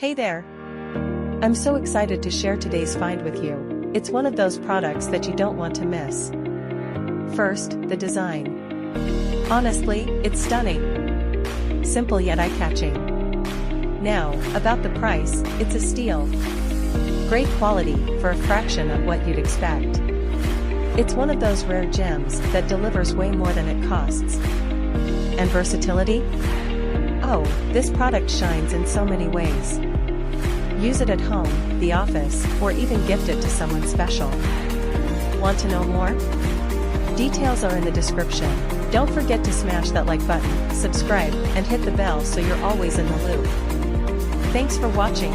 Hey there! I'm so excited to share today's find with you. It's one of those products that you don't want to miss. First, the design. Honestly, it's stunning. Simple yet eye-catching. Now, about the price, it's a steal. Great quality for a fraction of what you'd expect. It's one of those rare gems that delivers way more than it costs. And versatility? Oh, this product shines in so many ways. Use it at home, the office, or even gift it to someone special. Want to know more? Details are in the description. Don't forget to smash that like button, subscribe, and hit the bell so you're always in the loop. Thanks for watching.